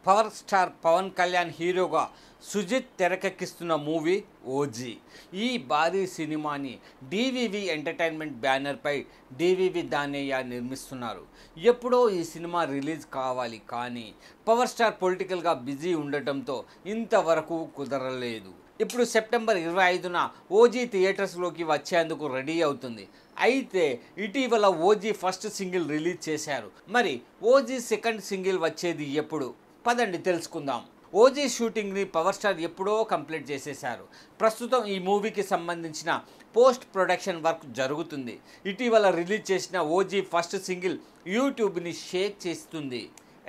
Power star Pawan Kalyan హీరోగా Sujith తెరకెక్కిస్తున్న movie OG. ఈ భారీ సినిమాని డివివి ఎంటర్టైన్మెంట్ బ్యానర్పై డివివి దానయ్య నిర్మిస్తున్నారు. ఎప్పుడో ఈ సినిమా రిలీజ్ కావాలి, కానీ పవర్ స్టార్ పొలిటికల్గా బిజీ ఉండటంతో ఇంతవరకు కుదరలేదు. ఇప్పుడు సెప్టెంబర్ 25న ఓజీ థియేటర్స్లోకి వచ్చేందుకు రెడీ అవుతుంది. అయితే ఇటీవల ఓజీ ఫస్ట్ సింగిల్ రిలీజ్ చేశారు. మరి ఓజీ సెకండ్ సింగిల్ వచ్చేది ఎప్పుడు? పదండి తెలుసుకుందాం. ఓజీ షూటింగ్ని పవర్ స్టార్ ఎప్పుడో కంప్లీట్ చేసేశారు. ప్రస్తుతం ఈ మూవీకి సంబంధించిన పోస్ట్ ప్రొడక్షన్ వర్క్ జరుగుతుంది. ఇటీవల రిలీజ్ చేసిన ఓజీ ఫస్ట్ సింగిల్ యూట్యూబ్ని షేక్ చేస్తుంది.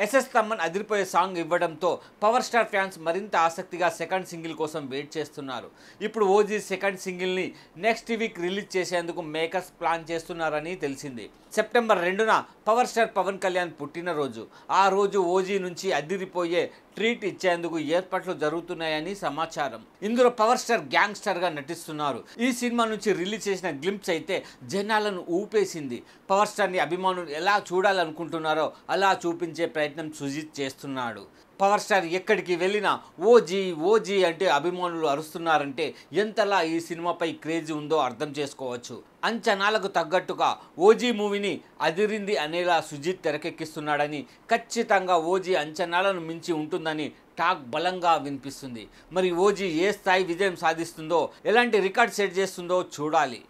ఎస్ఎస్ తమ్మన్ అదిరిపోయే సాంగ్ ఇవ్వడంతో పవర్ స్టార్ ఫ్యాన్స్ మరింత ఆసక్తిగా సెకండ్ సింగిల్ కోసం వెయిట్ చేస్తున్నారు. ఇప్పుడు ఓజీ సెకండ్ సింగిల్ని నెక్స్ట్ వీక్ రిలీజ్ చేసేందుకు మేకర్స్ ప్లాన్ చేస్తున్నారని తెలిసింది. సెప్టెంబర్ 2న పవర్ స్టార్ పవన్ కళ్యాణ్ పుట్టినరోజు. ఆ రోజు ఓజీ నుంచి అదిరిపోయే ట్రీట్ ఇచ్చేందుకు ఏర్పాట్లు జరుగుతున్నాయని సమాచారం. ఇందులో పవర్ స్టార్ గ్యాంగ్స్టర్గా నటిస్తున్నారు. ఈ సినిమా నుంచి రిలీజ్ చేసిన గ్లింప్స్ అయితే జనాలను ఊపేసింది. పవర్ స్టార్ని అభిమానులు ఎలా చూడాలనుకుంటున్నారో అలా చూపించే ప్రయత్నం సుజిత్ చేస్తున్నాడు. పవర్ స్టార్ ఎక్కడికి వెళ్ళినా ఓజీ ఓజీ అంటే అభిమానులు అరుస్తున్నారంటే ఎంతలా ఈ సినిమాపై క్రేజ్ ఉందో అర్థం చేసుకోవచ్చు. అంచనాలకు తగ్గట్టుగా ఓజీ మూవీని అదిరింది అనేలా సుజిత్ తెరకెక్కిస్తున్నాడని, ఖచ్చితంగా ఓజీ అంచనాలను మించి ఉంటుందని టాక్ బలంగా వినిపిస్తుంది. మరి ఓజీ ఏ స్థాయి విజయం సాధిస్తుందో, ఎలాంటి రికార్డ్ సెట్ చేస్తుందో చూడాలి.